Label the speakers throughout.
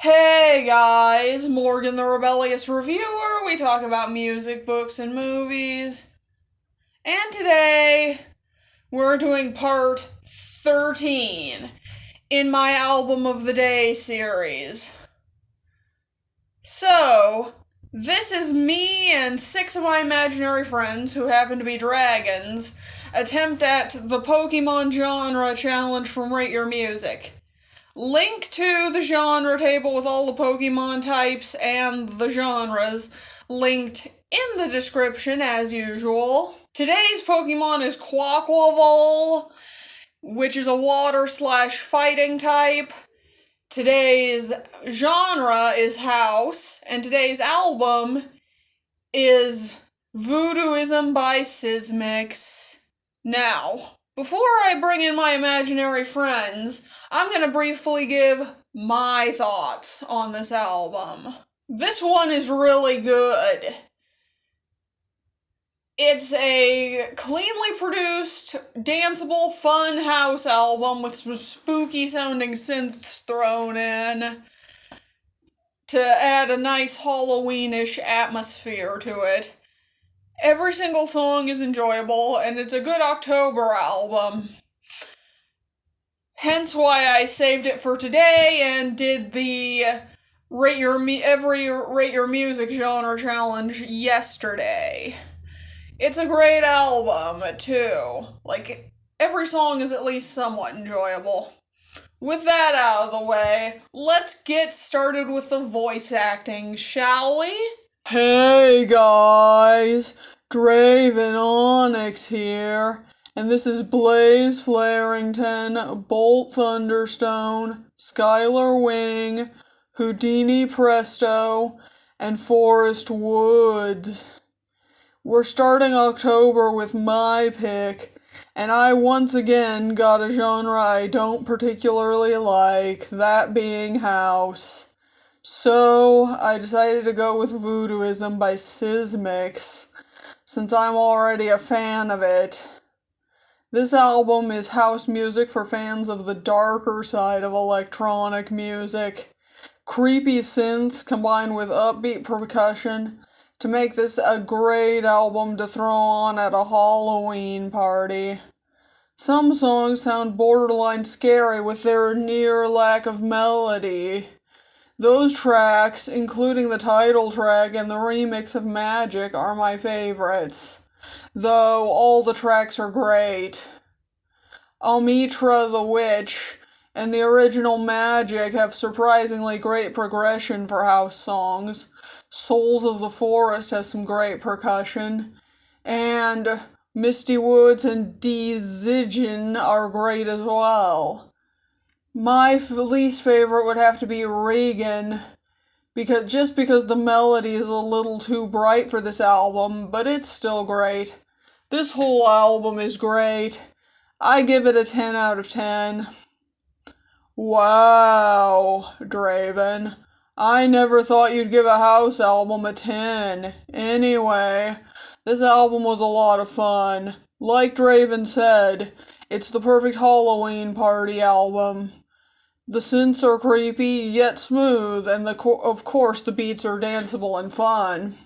Speaker 1: Hey guys, Morgan the Rebellious Reviewer. We talk about music, books, and movies. And today, we're doing part 13 in my Album of the Day series. So, this is me and 6 of my imaginary friends, who happen to be dragons, attempt at the Pokemon genre challenge from Rate Your Music. Link to the genre table with all the Pokemon types and the genres linked in the description as usual. Today's Pokemon is Quaquaval, which is a water/fighting type. Today's genre is house, and today's album is Voodooism by cYsmix. Now, before I bring in my imaginary friends, I'm going to briefly give my thoughts on this album. This one is really good. It's a cleanly produced, danceable, fun house album with some spooky sounding synths thrown in to add a nice Halloweenish atmosphere to it. Every single song is enjoyable, and it's a good October album. Hence why I saved it for today and did the Rate Your Music genre challenge yesterday. It's a great album, too. Like, every song is at least somewhat enjoyable. With that out of the way, let's get started with the voice acting, shall we? Hey guys, Draven Onyx here. And this is Blaze Flarington, Bolt Thunderstone, Skyler Wing, Houdini Presto, and Forrest Woods. We're starting October with my pick, and I once again got a genre I don't particularly like, that being house. So, I decided to go with Voodooism by cYsmix, since I'm already a fan of it. This album is house music for fans of the darker side of electronic music. Creepy synths combined with upbeat percussion to make this a great album to throw on at a Halloween party. Some songs sound borderline scary with their near lack of melody. Those tracks, including the title track and the remix of Magic, are my favorites, though all the tracks are great. Almitra the Witch and the original Magic have surprisingly great progression for house songs. Souls of the Forest has some great percussion, and Misty Woods and Dzigin are great as well. My least favorite would have to be Regan, because the melody is a little too bright for this album, but it's still great. This whole album is great. I give it a 10 out of 10. Wow, Draven. I never thought you'd give a house album a 10. Anyway, this album was a lot of fun. Like Draven said, it's the perfect Halloween party album. The synths are creepy, yet smooth, and of course the beats are danceable and fun.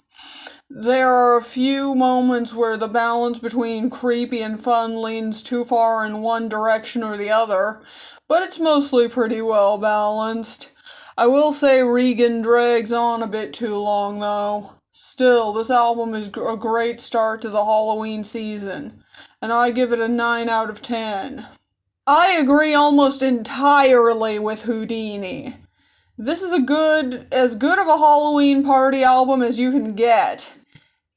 Speaker 1: There are a few moments where the balance between creepy and fun leans too far in one direction or the other, but it's mostly pretty well balanced. I will say Regan drags on a bit too long, though. Still, this album is a great start to the Halloween season, and I give it a 9 out of 10. I agree almost entirely with Houdini. This is as good of a Halloween party album as you can get.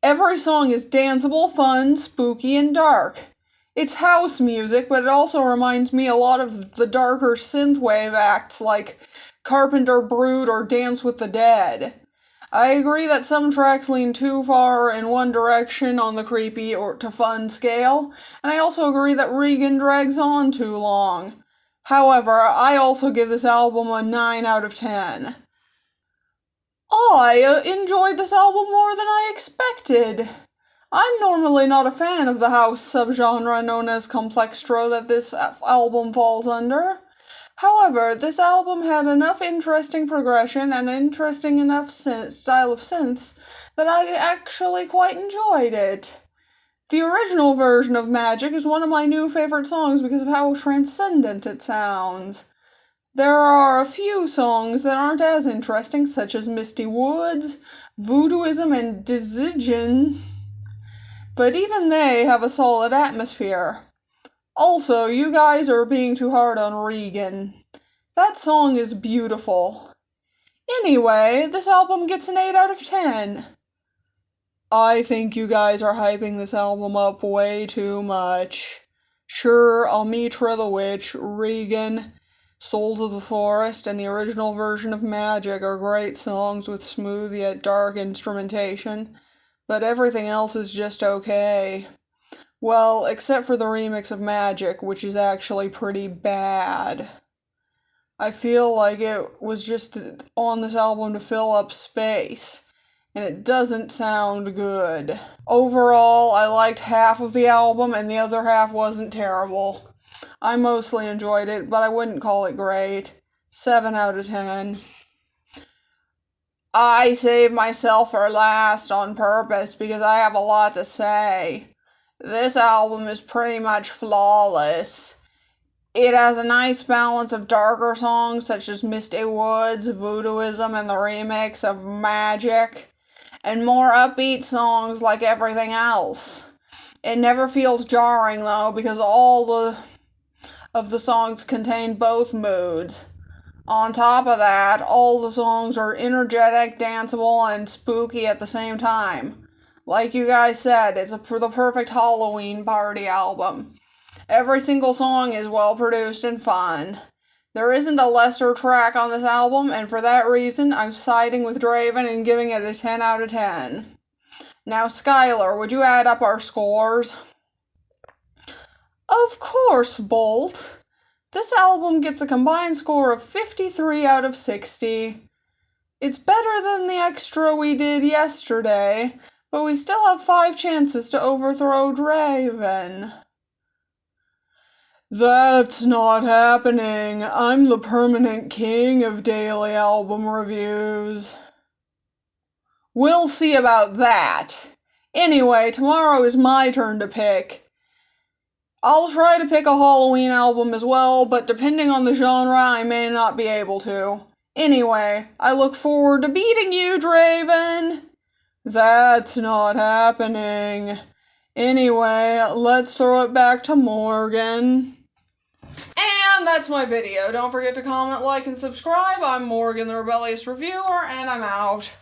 Speaker 1: Every song is danceable, fun, spooky, and dark. It's house music, but it also reminds me a lot of the darker synthwave acts like Carpenter Brut or Dance with the Dead. I agree that some tracks lean too far in one direction on the creepy or to fun scale, and I also agree that Regan drags on too long. However, I also give this album a 9 out of 10. I enjoyed this album more than I expected. I'm normally not a fan of the house subgenre known as complextro that this album falls under, However, this album had enough interesting progression and interesting enough style of synths that I actually quite enjoyed it. The original version of Magic is one of my new favorite songs because of how transcendent it sounds. There are a few songs that aren't as interesting, such as Misty Woods, Voodooism, and Decision, but even they have a solid atmosphere. Also, you guys are being too hard on Regan. That song is beautiful. Anyway, this album gets an 8 out of 10. I think you guys are hyping this album up way too much. Sure, Amitra the Witch, Regan, Souls of the Forest, and the original version of Magic are great songs with smooth yet dark instrumentation, but everything else is just okay. Well, except for the remix of Magic, which is actually pretty bad. I feel like it was just on this album to fill up space, and it doesn't sound good. Overall, I liked half of the album, and the other half wasn't terrible. I mostly enjoyed it, but I wouldn't call it great. 7 out of 10. I saved myself for last on purpose because I have a lot to say. This album is pretty much flawless. It has a nice balance of darker songs such as Misty Woods, Voodooism, and the remix of Magic, and more upbeat songs like everything else. It never feels jarring though because all of the songs contain both moods. On top of that, all the songs are energetic, danceable, and spooky at the same time. Like you guys said, it's the perfect Halloween party album. Every single song is well produced and fun. There isn't a lesser track on this album, and for that reason, I'm siding with Draven and giving it a 10 out of 10. Now, Skyler, would you add up our scores? Of course, Bolt. This album gets a combined score of 53 out of 60. It's better than the extra we did yesterday, but we still have 5 chances to overthrow Draven. That's not happening. I'm the permanent king of daily album reviews. We'll see about that. Anyway, tomorrow is my turn to pick. I'll try to pick a Halloween album as well, but depending on the genre, I may not be able to. Anyway, I look forward to beating you, Draven. That's not happening. Anyway, let's throw it back to Morgan. And that's my video. Don't forget to comment, like, and subscribe. I'm Morgan, the Rebellious Reviewer, and I'm out.